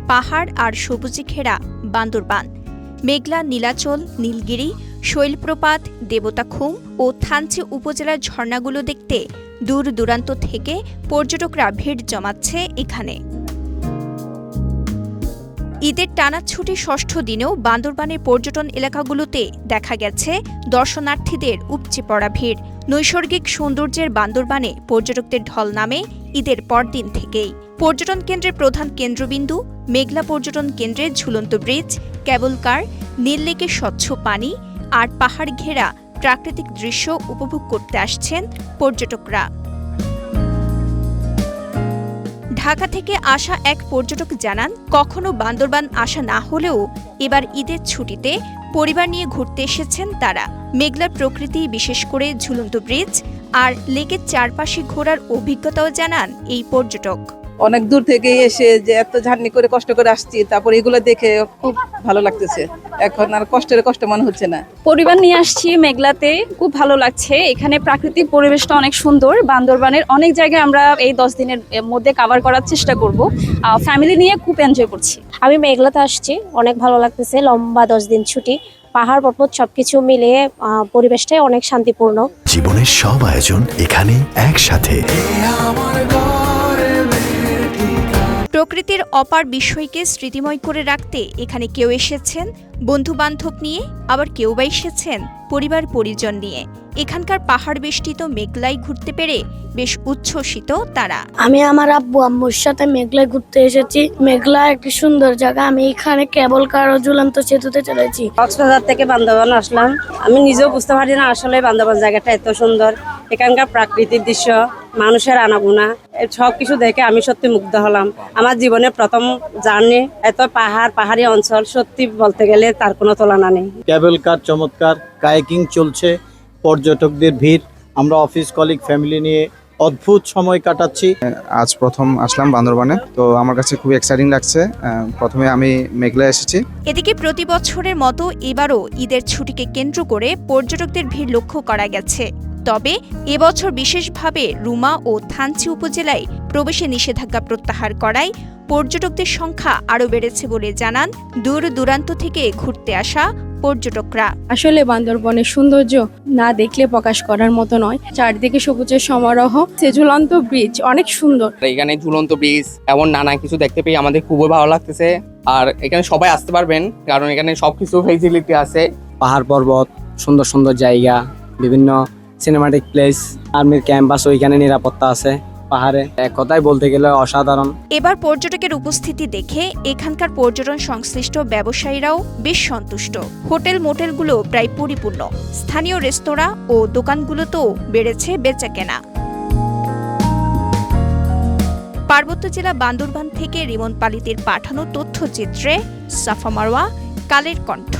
পাহাড় আর সবুজে ঘেরা বান্দরবান। মেঘলা, নীলাচল, নীলগিরি, শৈলপ্রপাত, দেবতাখুম ও থানচি উপজেলার ঝর্ণাগুলো দেখতে দূর দূরান্ত থেকে পর্যটকরা ভিড় জমাচ্ছে এখানে। ঈদের টানা ছুটির ষষ্ঠ দিনেও বান্দরবানের পর্যটন এলাকাগুলোতে দেখা গেছে দর্শনার্থীদের উপচে পড়া ভিড়। নৈসর্গিক সৌন্দর্যের বান্দরবানে পর্যটকদের ঢল নামে ঈদের পরদিন থেকেই। পর্যটন কেন্দ্রের প্রধান কেন্দ্রবিন্দু মেঘলা পর্যটন কেন্দ্রের ঝুলন্ত ব্রিজ, কেবল কার, নীল লেকের স্বচ্ছ পানি আর পাহাড় ঘেরা প্রাকৃতিক দৃশ্য উপভোগ করতে আসছেন পর্যটকরা। ঢাকা থেকে আসা এক পর্যটক জানান, কখনো বান্দরবান আসা না হলেও এবার ঈদের ছুটিতে পরিবার নিয়ে ঘুরতে এসেছেন তারা। মেঘলার প্রকৃতি, বিশেষ করে ঝুলন্ত ব্রিজ আর লেকের চারপাশে ঘোরার অভিজ্ঞতাও জানান এই পর্যটক। অনেক দূর থেকে এসে যে এত জার্নি করে কষ্ট করে আসছি, তারপর এগুলো দেখে খুব ভালো লাগতেছে। এখন আর কষ্ট মনে হচ্ছে না। পরিবার নিয়ে আসছি মেঘলাতে, খুব ভালো লাগছে। এখানে প্রাকৃতিক পরিবেশটা অনেক সুন্দর। বান্দরবানের অনেক জায়গায় আমরা এই 10 দিনের মধ্যে কভার করার চেষ্টা করব। ফ্যামিলি নিয়ে খুব এনজয় করছি। আমি মেঘলাতে আসছি, অনেক ভালো লাগতেছে। লম্বা 10 দিন ছুটি, পাহাড় পর্বত সবকিছু মিলিয়ে পরিবেশটাই অনেক শান্তিপূর্ণ। জীবনের সব আয়োজন এখানে একসাথে। প্রকৃতির অপার বিষয়কে স্মৃতিময় করে রাখতে এখানে কেউ এসেছেন বন্ধু বান্ধব নিয়ে, আবার কেউ বা এসেছেন পরিবার পরিজন নিয়ে। এখানকার পাহাড় বেষ্টিত মেঘলায় ঘুরতে পেরে বেশ উচ্ছ্বসিত তারা। আমি আমার আব্বু আম্মুর সাথে মেঘলায় ঘুরতে এসেছি। মেঘলা একটি সুন্দর জায়গা। আমি এখানে কেবল কার ও ঝুলন্ত সেতুতে চলেছি। কক্সবাজার থেকে বান্দরবান আসলাম। আমি নিজেও বুঝতে পারি না আসলে বান্দরবান জায়গাটা এত সুন্দর। এখানকার প্রাকৃতিক দৃশ্য, মানুষের আনাগোনা, সবকিছু দেখে আমি সত্যি মুগ্ধ হলাম। আমার জীবনের প্রথম জার্নি। এত পাহাড়ি অঞ্চল, সত্যি বলতে গেলে তার কোনো তুলনা নেই। কেবল কার চমৎকার, কায়াকিং চলছে, পর্যটকদের ভিড়। আমরা অফিস কলিগ ফ্যামিলি নিয়ে অদ্ভুত সময় কাটাচ্ছি। আজ প্রথম আসলাম বান্দরবানে, তো আমার কাছে খুব এক্সাইটিং লাগছে। প্রথমে আমি মেঘলায় এসেছি। এদিকে প্রতি বছরের মতো এবারও ঈদের ছুটিকে কেন্দ্র করে পর্যটকদের ভিড় লক্ষ্য করা গেছে। তবে এবছর বিশেষভাবে রুমা ও থানচি উপজেলায় প্রবেশে নিষেধাজ্ঞা প্রত্যাহার করায় পর্যটকদের সংখ্যা আরও বেড়েছে বলে জানান দূর দূরান্ত থেকে ঘুরতে আসা পর্যটকরা। আসলে বান্দরবনের সৌন্দর্য না দেখলে প্রকাশ করার মতো নয়। চারদিকে সবুজের সমারোহ, ঝুলন্ত ব্রিজ অনেক সুন্দর। এখানে ঝুলন্ত ব্রিজ এমন নানা কিছু দেখতে পেয়ে আমাদের খুবই ভালো লাগতেছে। আর এখানে সবাই আসতে পারবেন, কারণ এখানে সবকিছু ফেসিলিটি আছে। পাহাড় পর্বত, সুন্দর সুন্দর জায়গা, বিভিন্ন সিনেমাটিক প্লেস, আর্মির ক্যাম্পাস, ওইখানে নিরাপত্তা আছে পাহাড়ে। এক কথায় বলতে গেলে অসাধারণ। এবার পর্যটকের উপস্থিতি দেখে এখানকার পর্যটন সংশ্লিষ্ট ব্যবসায়ীরাও বেশ সন্তুষ্ট। হোটেল মোটেলগুলো প্রায় পরিপূর্ণ। স্থানীয় রেস্তোরাঁ ও দোকানগুলোতেও বেড়েছে বেচাকেনা। পার্বত্য জেলা বান্দরবান থেকে রিমন পালিতের পাঠানো তথ্যচিত্রে সাফা মারওয়া, কালের কণ্ঠ।